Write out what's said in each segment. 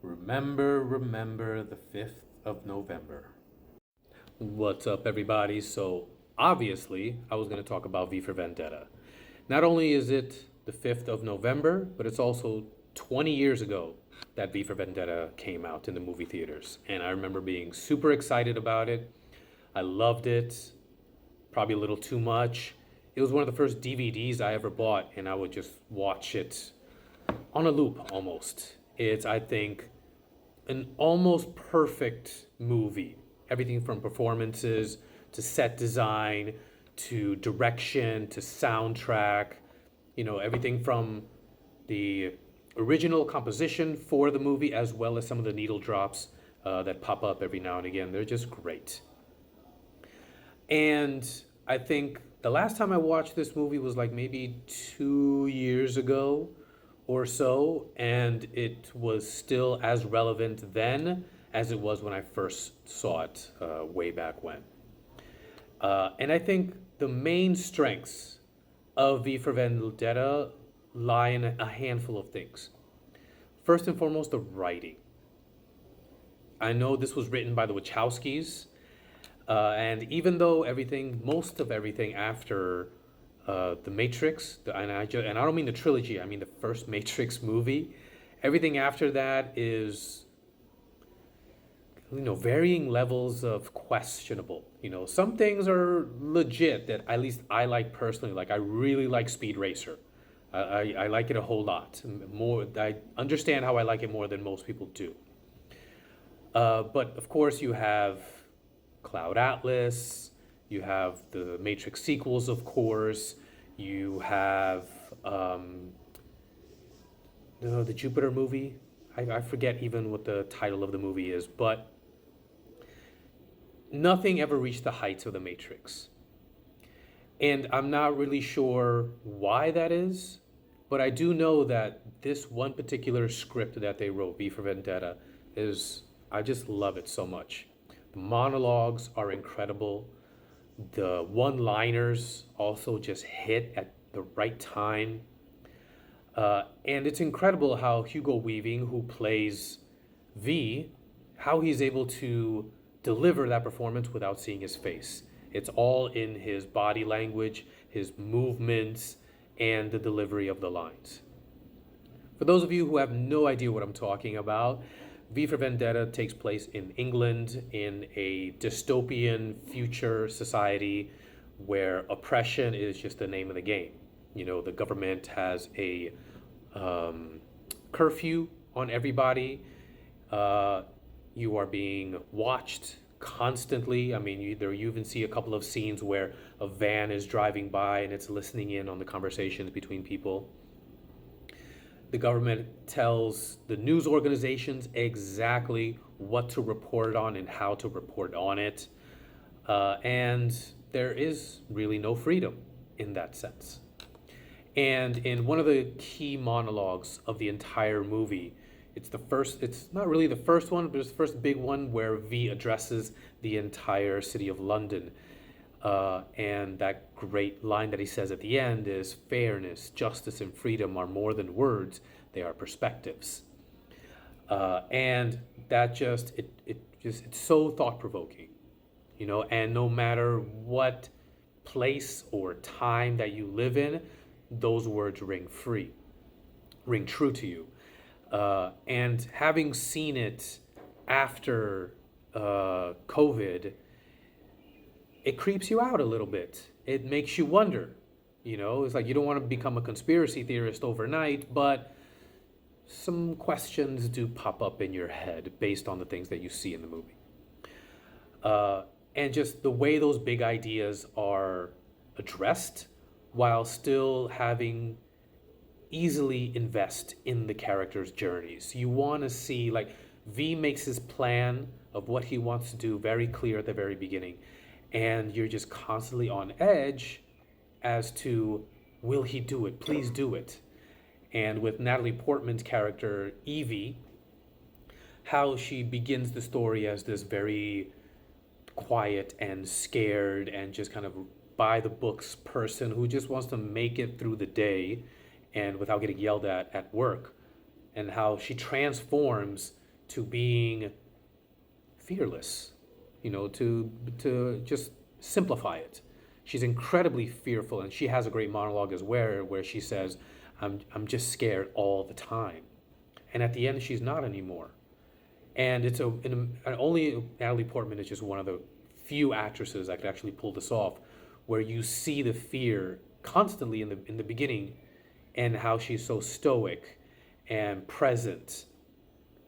Remember the 5th of November. What's up, everybody? So, obviously, I was going to talk about V for Vendetta. Not only is it the 5th of November, but it's also 20 years ago that V for Vendetta came out in the movie theaters. And I remember being super excited about it. I loved it, probably a little too much. It was one of the first DVDs I ever bought, and I would just watch it on a loop almost. It's, I think, an almost perfect movie. Everything from performances to set design to direction to soundtrack, everything from the original composition for the movie as well as some of the needle drops that pop up every now and again. They're just great. And I think the last time I watched this movie was like maybe 2 years ago or so, and it was still as relevant then as it was when I first saw it way back when. And I think the main strengths of V for Vendetta lie in a handful of things. First and foremost, the writing. I know this was written by the Wachowskis, and even though most of everything after the Matrix, and I don't mean the trilogy, I mean the first Matrix movie, everything after that is, varying levels of questionable. Some things are legit that at least I like personally. Like I really like Speed Racer. I like it a whole lot more. I understand how I like it more than most people do. But of course, you have Cloud Atlas, you have the Matrix sequels, of course, you have the Jupiter movie. I forget even what the title of the movie is, but nothing ever reached the heights of the Matrix. And I'm not really sure why that is, but I do know that this one particular script that they wrote, V for Vendetta, I just love it so much. The monologues are incredible. The one-liners also just hit at the right time. And it's incredible how Hugo Weaving, who plays V, how he's able to deliver that performance without seeing his face. It's all in his body language, his movements, and the delivery of the lines. For those of you who have no idea what I'm talking about, V for Vendetta takes place in England in a dystopian future society where oppression is just the name of the game. The government has a curfew on everybody. You are being watched constantly. I mean, you even see a couple of scenes where a van is driving by and it's listening in on the conversations between people. The government tells the news organizations exactly what to report on and how to report on it. And there is really no freedom in that sense. And in one of the key monologues of the entire movie, it's not really the first one, but it's the first big one where V addresses the entire city of London. And that great line that he says at the end is, fairness, justice, and freedom are more than words, they are perspectives. And that it's so thought-provoking, and no matter what place or time that you live in, those words ring true to you. And having seen it after COVID, it creeps you out a little bit. It makes you wonder. It's like you don't want to become a conspiracy theorist overnight, but some questions do pop up in your head based on the things that you see in the movie. And just the way those big ideas are addressed while still having easily invest in the characters' journeys. You want to see, like, V makes his plan of what he wants to do very clear at the very beginning, and you're just constantly on edge as to, will he do it? Please do it. And with Natalie Portman's character, Evie, how she begins the story as this very quiet and scared and just kind of by the books person who just wants to make it through the day and without getting yelled at work, and how she transforms to being fearless, to just simplify it. She's incredibly fearful, and she has a great monologue as well, where she says, I'm just scared all the time. And at the end, she's not anymore. And only Natalie Portman is just one of the few actresses that could actually pull this off, where you see the fear constantly in the beginning, and how she's so stoic and present,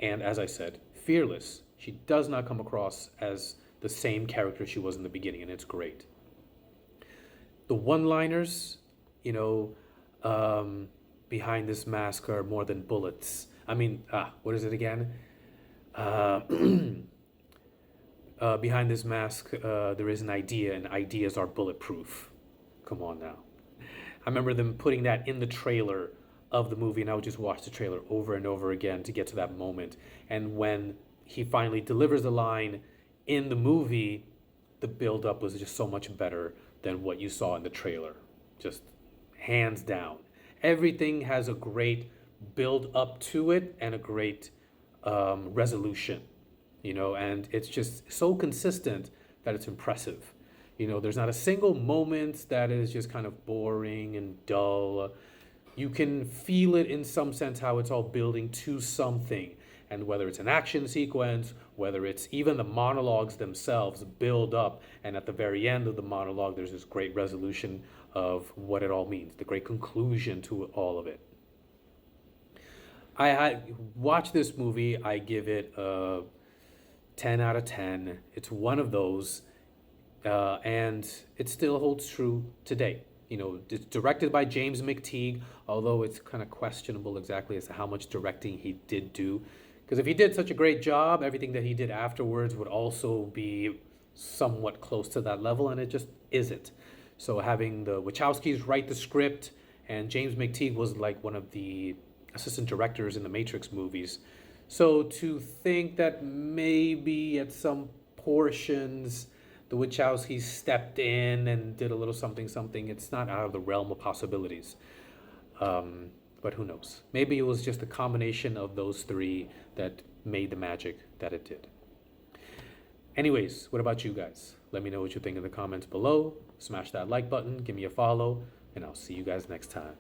and as I said, fearless. She does not come across as the same character she was in the beginning, and it's great. The one-liners, you know, behind this mask are more than bullets. I mean, what is it again? Uh, behind this mask, there is an idea, and ideas are bulletproof. Come on now. I remember them putting that in the trailer of the movie, and I would just watch the trailer over and over again to get to that moment. And when he finally delivers the line in the movie, the build-up was just so much better than what you saw in the trailer. Just hands down. Everything has a great build up to it and a great resolution, and it's just so consistent that it's impressive. There's not a single moment that is just kind of boring and dull. You can feel it in some sense how it's all building to something. And whether it's an action sequence, whether it's even the monologues themselves build up, and at the very end of the monologue, there's this great resolution of what it all means, the great conclusion to all of it. I watched this movie, I give it a 10 out of 10. It's one of those, and it still holds true today. It's directed by James McTeague, although it's kind of questionable exactly as to how much directing he did do. Because if he did such a great job, everything that he did afterwards would also be somewhat close to that level, and it just isn't. So having the Wachowskis write the script, and James McTeague was like one of the assistant directors in the Matrix movies. So to think that maybe at some portions the Wachowskis stepped in and did a little something, it's not out of the realm of possibilities. But who knows? Maybe it was just a combination of those three that made the magic that it did. Anyways, what about you guys? Let me know what you think in the comments below. Smash that like button, give me a follow, and I'll see you guys next time.